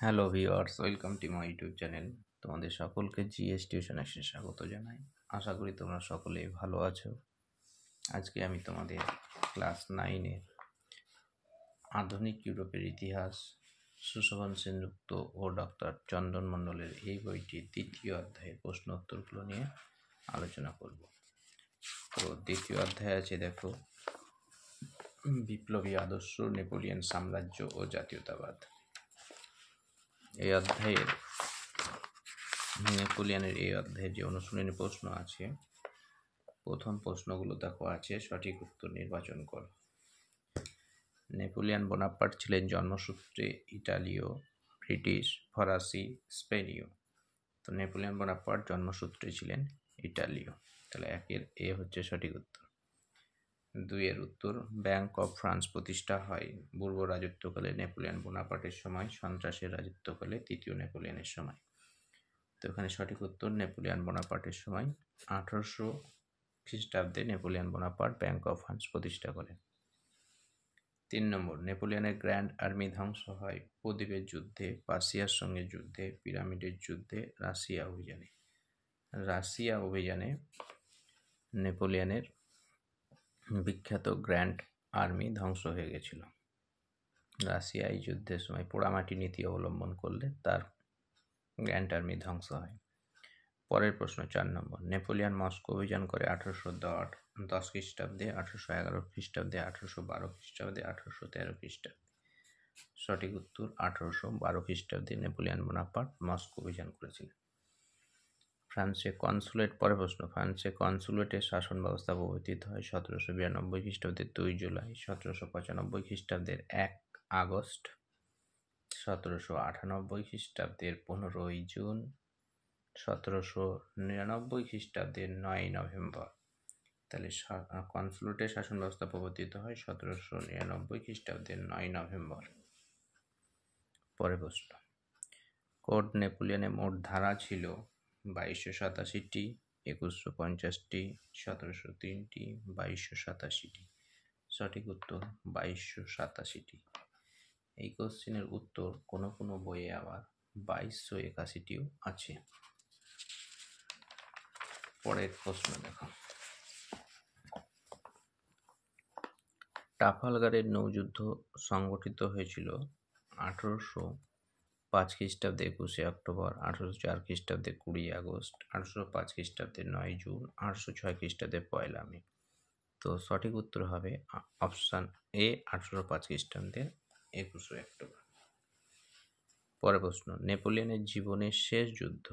Hello viewers, welcome to my YouTube channel. তোমাদের সকলকে GS tuition এসে স্বাগত জানাই। আশা করি তোমরা সকলেই ভালো আছো। আজকে আমি তোমাদের ক্লাস 9-এর আধুনিক ইউরোপের ইতিহাস সুশোভন সেনগুপ্ত ও ডক্টর চন্দন মণ্ডলের এই বইটির দ্বিতীয় অধ্যায়ের প্রশ্ন উত্তরগুলো নিয়ে আলোচনা করব। তো দ্বিতীয় অধ্যায় আছে, দেখো, বিপ্লবী আদর্শ, নেপোলিয়ন সাম্রাজ্য ও জাতীয়তাবাদ। এই অধ্যায়ের নেপোলিয়নের এই অধ্যায়ে যে অনুশীলনী প্রশ্ন আছে, প্রথম প্রশ্নগুলো দেখো আছে, সঠিক উত্তর নির্বাচন করো। নেপোলিয়ন বোনাপার্ট ছিলেন জন্মসূত্রে ইটালীয়, ব্রিটিশ, ফরাসি, স্পেনীয়। তো নেপোলিয়ন বোনাপার্ট জন্মসূত্রে ছিলেন ইটালীয়, তাহলে 1-এর এ হচ্ছে সঠিক উত্তর। 2-এর উত্তর, ব্যাংক অফ ফ্রান্স প্রতিষ্ঠা হয় পূর্ব রাজত্বকালে নেপোলিয়ন বোনাপার্টের সময়, সন্ত্রাসের রাজত্বকালে তৃতীয় নেপোলিয়নের সময়। তো এখানে সঠিক উত্তর, নেপোলিয়ন বোনাপার্টের সময় 1800 খ্রিস্টাব্দে Napoleon Bonaparte bank of France প্রতিষ্ঠা করেন। 3 নম্বর, নেপোলিয়নের গ্র্যান্ড আর্মি ধ্বংস হয় উপদ্বীপের যুদ্ধে, পার্সিয়ার সঙ্গে যুদ্ধে, পিরামিডের যুদ্ধে, রাশিয়া অভিযানে। রাশিয়া অভিযানে নেপোলিয়নের বিখ্যাত গ্র্যান্ড আর্মি ধ্বংস হয়ে গেছিল। রাশিয়া এই যুদ্ধের সময় পোড়ামাটি নীতি অবলম্বন করলে তার গ্র্যান্ড আর্মি ধ্বংস হয়। পরের প্রশ্ন 4 নম্বর, নেপোলিয়ন মস্কো অভিযান করে 1810 খ্রিস্টাব্দে, 1811 খ্রিস্টাব্দে, 1812 খ্রিস্টাব্দে, 1813 খ্রিস্টাব্দে। সঠিক উত্তর, 1812 খ্রিস্টাব্দে নেপোলিয়ন বোনাপার্ট মস্কো অভিযান করেছিলেন। ফ্রান্সে কনসুলেট, পরের প্রশ্ন, ফ্রান্সে কনসুলেটের শাসন ব্যবস্থা প্রবর্তিত হয় 1792 খ্রিস্টাব্দের 2 জুলাই, 1795 খ্রিস্টাব্দের 1 আগস্ট, 1798 খ্রিস্টাব্দের 15 জুন, 1799 খ্রিস্টাব্দের 9 নভেম্বর। তাহলে কনসুলেটের শাসন ব্যবস্থা প্রবর্তিত হয় 1799 খ্রিস্টাব্দের 9 নভেম্বর। পরের প্রশ্ন, কোড নেপোলিয়নে মোট ধারা ছিল 2287টি, 2150টি, 1703টি, 2287টি। সঠিক উত্তর 2287টি। এই কোশ্চেনের উত্তর কোনো কোনো বইয়ে আবার 2281টিও আছে। পরের প্রশ্ন দেখো, ট্রাফালগারের নৌযুদ্ধ সংগঠিত হয়েছিল 1805 খ্রিস্টাব্দে 21শে অক্টোবর, 1804 খ্রিস্টাব্দে 20 আগস্ট, 1805 খ্রিস্টাব্দে 9 জুন, 1806 খ্রিস্টাব্দে 1 মে। তো সঠিক উত্তর হবে অপশান এ, 1805 খ্রিস্টাব্দে 21শে অক্টোবর। পরের প্রশ্ন, নেপোলিয়নের জীবনের শেষ যুদ্ধ।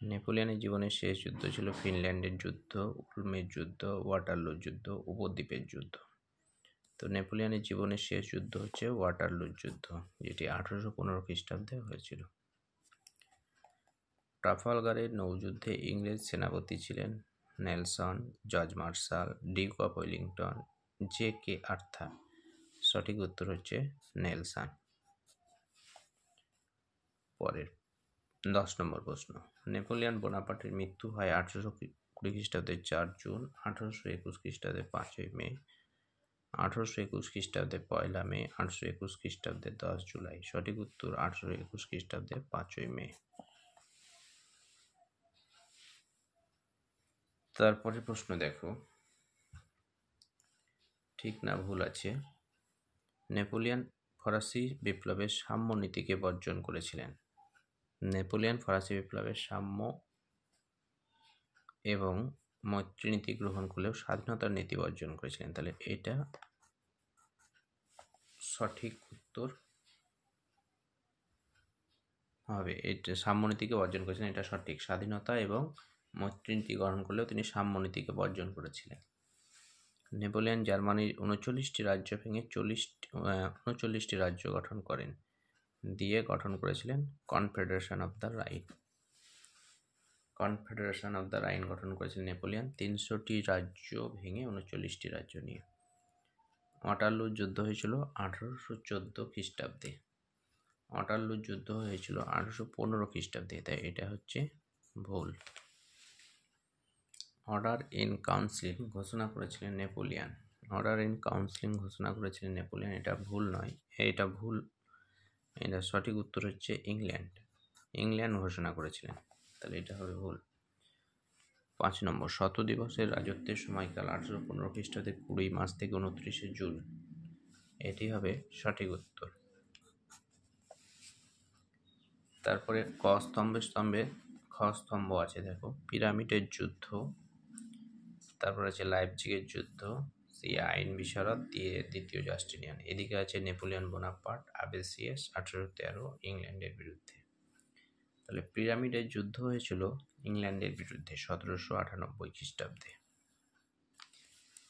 নেপোলিয়নের জীবনের শেষ যুদ্ধ ছিল ফিনল্যান্ডের যুদ্ধ, উলমের যুদ্ধ, ওয়াটারলুর যুদ্ধ, উপদ্বীপের যুদ্ধ। তো নেপোলিয়নের জীবনের শেষ যুদ্ধ হচ্ছে ওয়াটারলুর যুদ্ধ, যেটি 1815 খ্রিস্টাব্দে হয়েছিল। ট্রাফালগারের নৌযুদ্ধে ইংরেজ সেনাপতি ছিলেন Nelson, George Marshall, duke of Wellington, J K Arthur. সঠিক উত্তর হচ্ছে নেলসন। পরের 10 নম্বর প্রশ্ন, নেপোলিয়ন বোনাপার্টের মৃত্যু হয় 1820 খ্রিস্টাব্দে 4 জুন, 1821 খ্রিস্টাব্দে 5 মে, 1821 খ্রিস্টাব্দে 1 মে, 1821 খ্রিস্টাব্দে 10 জুলাই। সঠিক উত্তর 1821 খ্রিস্টাব্দে 5 মে। তারপরে প্রশ্ন দেখো, ঠিক না ভুল আছে। নেপোলিয়ন ফরাসি বিপ্লবের সাম্য নীতিকে বর্জন করেছিলেন। নেপোলিয়ন ফরাসি বিপ্লবের সাম্য এবং মৈত্রী নীতি গ্রহণ করলেও স্বাধীনতার নীতি বর্জন করেছিলেন। তাহলে এটা সঠিক উত্তর হবে, এটা সাম্যনীতিকে বর্জন করেছিলেন, এটা সঠিক। স্বাধীনতা এবং মৈত্রী নীতি গ্রহণ করলেও তিনি সাম্যনীতিকে বর্জন করেছিলেন। নেপোলিয়ন জার্মানির 39টি রাজ্য ভেঙে 39টি রাজ্য গঠন করেন, দিয়ে গঠন করেছিলেন Confederation of the Rhine. Confederation of the Rhine গঠন করেছিলেন নেপোলিয়ন 300টি রাজ্য ভেঙে 39টি রাজ্য নিয়ে। ওয়াটারলুর যুদ্ধ হয়েছিল 1814 খ্রিস্টাব্দে। ওয়াটারলুর যুদ্ধ হয়েছিল 1815 খ্রিস্টাব্দে, তাই এটা হচ্ছে ভুল। অর্ডার ইন কাউন্সিল ঘোষণা করেছিলেন নেপোলিয়ন। অর্ডার ইন কাউন্সিল ঘোষণা করেছিলেন নেপোলিয়ন, এটা ভুল নয়, এটা ভুল এটা সঠিক উত্তর হচ্ছে ইংল্যান্ড। ইংল্যান্ড ঘোষণা করেছিলেন, তাহলে এটা হবে ভুল। 5 নম্বর, শত দিবসের রাজত্বের সময়কাল 1815 খ্রিস্টাব্দে 20 মার্চ থেকে 29 জুন। এটি হবে সঠিক উত্তর। তারপরে ক স্তম্ভে খ স্তম্ভ আছে, দেখো পিরামিডের যুদ্ধ, তারপর আছে লাইপজিগের যুদ্ধ, সি আইন বিশারদ দিয়ে দ্বিতীয় জাস্টিনিয়ান। এদিকে আছে নেপোলিয়ন বোনাপার্ট আবেসিয়াস 1813 ইংল্যান্ডের বিরুদ্ধে। তাহলে পিরামিডের যুদ্ধ হয়েছিল ইংল্যান্ডের বিরুদ্ধে 1798 খ্রিস্টাব্দে।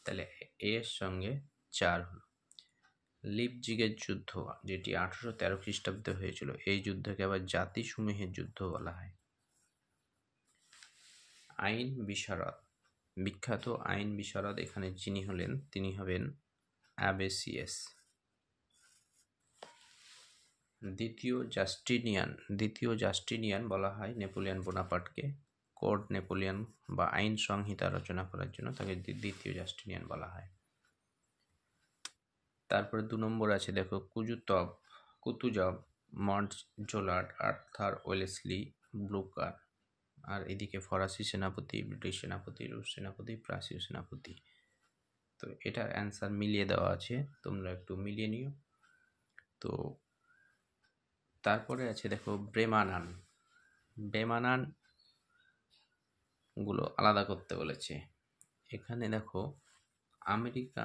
তাহলে এর সঙ্গে 4 হলো। লিপজিগের যুদ্ধ, যেটি 1813 খ্রিস্টাব্দে হয়েছিল, এই যুদ্ধকে আবার জাতিসমূহের যুদ্ধ বলা হয়। আইন বিশারদ, বিখ্যাত আইন বিশারদ এখানে যিনি হলেন তিনি হবেন অ্যাবেসিয়াস। দ্বিতীয় জাস্টিনিয়ান বলা হয় নেপোলিয়ন বোনাপার্টকে। কোড নেপোলিয়ন বা আইন সংহিতা রচনা করার জন্য তাকে দ্বিতীয় জাস্টিনিয়ান বলা হয়। তারপরে 2 নম্বর আছে, দেখো কুতুজব, মন্টজোলার্ট, আর্থার ওয়েলেসলি, ব্লুকার। আর এদিকে ফরাসি সেনাপতি, ব্রিটিশ সেনাপতি, রুশ সেনাপতি, প্রাচীয় সেনাপতি। তো এটার অ্যান্সার মিলিয়ে দেওয়া আছে, তোমরা একটু মিলিয়ে নিও। তো তারপরে আছে দেখো বেমানান গুলো আলাদা করতে বলেছে। এখানে দেখো আমেরিকা,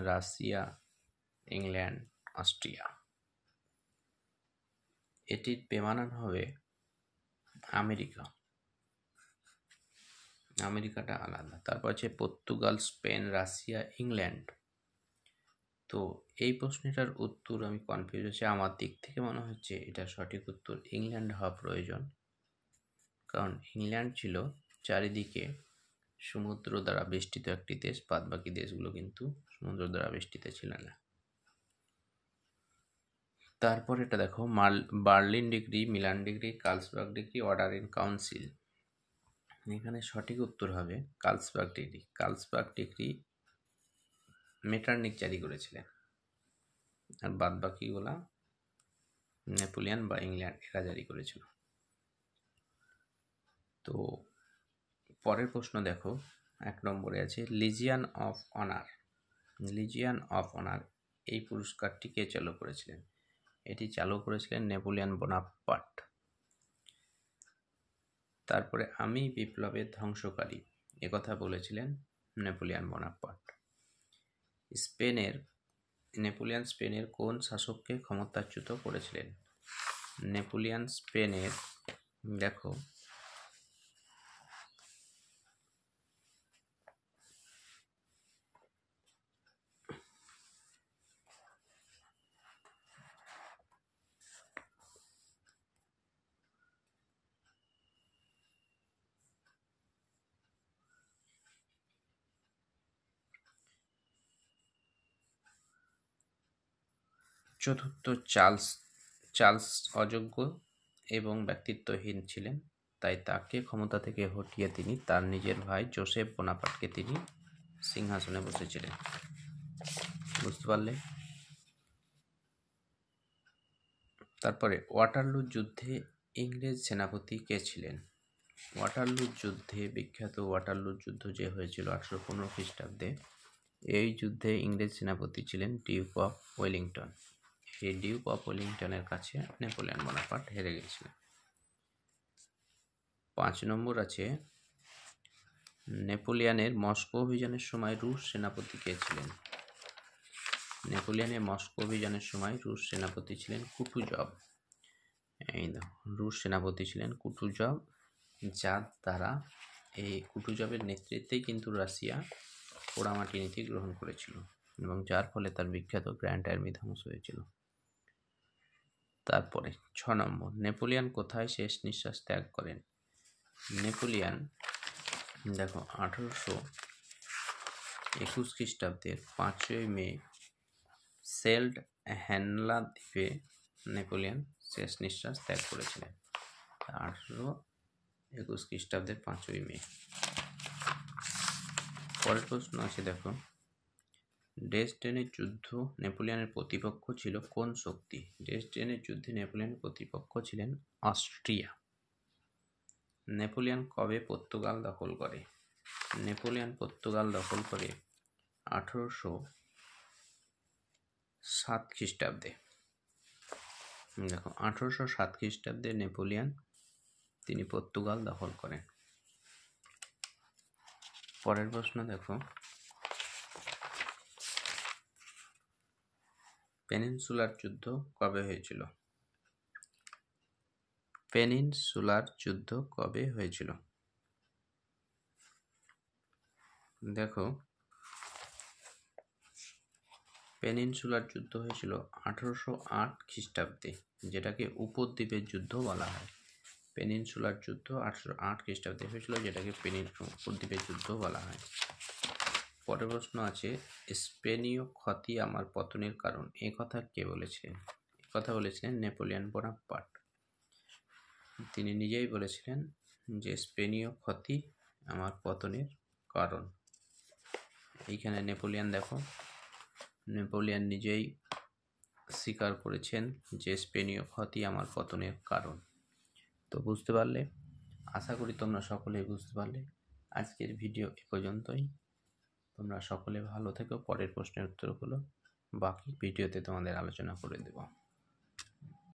রাশিয়া, ইংল্যান্ড, অস্ট্রিয়া, এটির বেমানান হবে আমেরিকাটা আলাদা। তারপর আছে পর্তুগাল, স্পেন, রাশিয়া, ইংল্যান্ড। তো এই প্রশ্নটার উত্তর আমি কনফিউজ হচ্ছে, আমার দিক থেকে মনে হচ্ছে এটা সঠিক উত্তর ইংল্যান্ড হওয়া প্রয়োজন, কারণ ইংল্যান্ড ছিল চারিদিকে সমুদ্র দ্বারা বেষ্টিত একটি দেশ, বাদবাকি দেশগুলো কিন্তু সমুদ্র দ্বারা বেষ্টিত ছিল না। তারপর এটা দেখো Berlin degree, Milan degree, Carlsberg degree, order in council. এখানে সঠিক উত্তর হবে কার্লসবার্গ ডিগ্রি মেটারনিক জারি করেছিলেন, আর বাদবাকিগুলা নেপোলিয়ন বা ইংল্যান্ড এরা জারি করেছিল। তো পরের প্রশ্ন দেখো, 1 নম্বরে আছে লিজিয়ান অফ অনার এই পুরস্কারটি কে চালু করেছিলেন? এটি চালু করেছিলেন নেপোলিয়ন বোনাপার্ট। তারপরে আমি বিপ্লবের ধ্বংসকারী একথা বলেছিলেন নেপোলিয়ন বোনাপার্ট। নেপোলিয়ন স্পেনের কোন শাসককে ক্ষমতাচ্যুত করেছিলেন? নেপোলিয়ন স্পেনের, দেখো চতুর্থ চার্লস অযোগ্য এবং ব্যক্তিত্বহীন ছিলেন, তাই তাকে ক্ষমতা থেকে হটিয়ে তিনি তার নিজের ভাই জোসেফ বোনাপার্টকে তিনি সিংহাসনে বসেছিলেন। বুঝতে পারলে? তারপরে ওয়াটারলু যুদ্ধে ইংরেজ সেনাপতি কে ছিলেন? বিখ্যাত ওয়াটারলু যুদ্ধ যে হয়েছিল 1815 খ্রিস্টাব্দে, এই যুদ্ধে ইংরেজ সেনাপতি ছিলেন ডিউক অফ ওয়েলিংটন। এই ডিউক অফ ওয়েলিংটনের কাছে নেপোলিয়ন বোনাপার্ট হেরে গেছিলেন। 5 নম্বর আছে নেপোলিয়নের মস্কো অভিযানের সময় রুশ সেনাপতি কে ছিলেন? নেপোলিয়নের মস্কো অভিযানের সময় রুশ সেনাপতি ছিলেন কুতুজব। রুশ সেনাপতি ছিলেন কুতুজব, যার দ্বারা এই কুতুজবের নেতৃত্বেই কিন্তু রাশিয়া পোড়ামাটি নীতি গ্রহণ করেছিল এবং যার ফলে তার বিখ্যাত গ্র্যান্ড আর্মি ধ্বংস হয়েছিল। তারপরে 6 নম্বর, নেপোলিয়ন কোথায় শেষ নিঃশ্বাস ত্যাগ করেন? নেপোলিয়ন, দেখো 1821 খ্রিস্টাব্দের 5ই মে সেল্ট হেনলা দ্বীপে নেপোলিয়ন শেষ নিঃশ্বাস ত্যাগ করেছিলেন। 1821 খ্রিস্টাব্দের 5ই মে। পরের প্রশ্ন আছে, দেখো ড্রেসডেনের যুদ্ধ নেপোলিয়নের প্রতিপক্ষ ছিল কোন শক্তি? ড্রেসডেনের যুদ্ধে নেপোলিয়নের প্রতিপক্ষ ছিলেন অস্ট্রিয়া। নেপোলিয়ন কবে পর্তুগাল দখল করে? নেপোলিয়ন পর্তুগাল দখল করে 1807 খ্রিস্টাব্দে। দেখো 1807 খ্রিস্টাব্দে নেপোলিয়ন তিনি পর্তুগাল দখল করেন। পরের প্রশ্ন দেখো, পেনিনসুলার যুদ্ধ কবে হয়েছিল? পেনিনসুলার যুদ্ধ কবে হয়েছিল? দেখো পেনিনসুলার যুদ্ধ হয়েছিল 1808 খ্রিস্টাব্দে, যেটাকে উপদ্বীপের যুদ্ধ বলা হয়। পেনিনসুলার যুদ্ধ 1808 খ্রিস্টাব্দে হয়েছিল, যেটাকে উপদ্বীপের যুদ্ধ বলা হয়। পরের প্রশ্ন আছে, স্পেনীয় ক্ষতি আমার পতনের কারণ, এ কথা কে বলেছিলেন? এ কথা বলেছিলেন নেপোলিয়ন বোনাপার্ট। তিনি নিজেই বলেছিলেন যে স্পেনীয় ক্ষতি আমার পতনের কারণ। এইখানে নেপোলিয়ন দেখো, নেপোলিয়ন নিজেই স্বীকার করেছেন যে স্পেনীয় ক্ষতি আমার পতনের কারণ। তো বুঝতে পারলে, আশা করি তোমরা সকলেই বুঝতে পারলে। আজকের ভিডিও এ পর্যন্তই। তোমরা সকলে ভালো থেকো। পরের প্রশ্নের উত্তরগুলো বাকি ভিডিওতে তোমাদের আলোচনা করে দেব।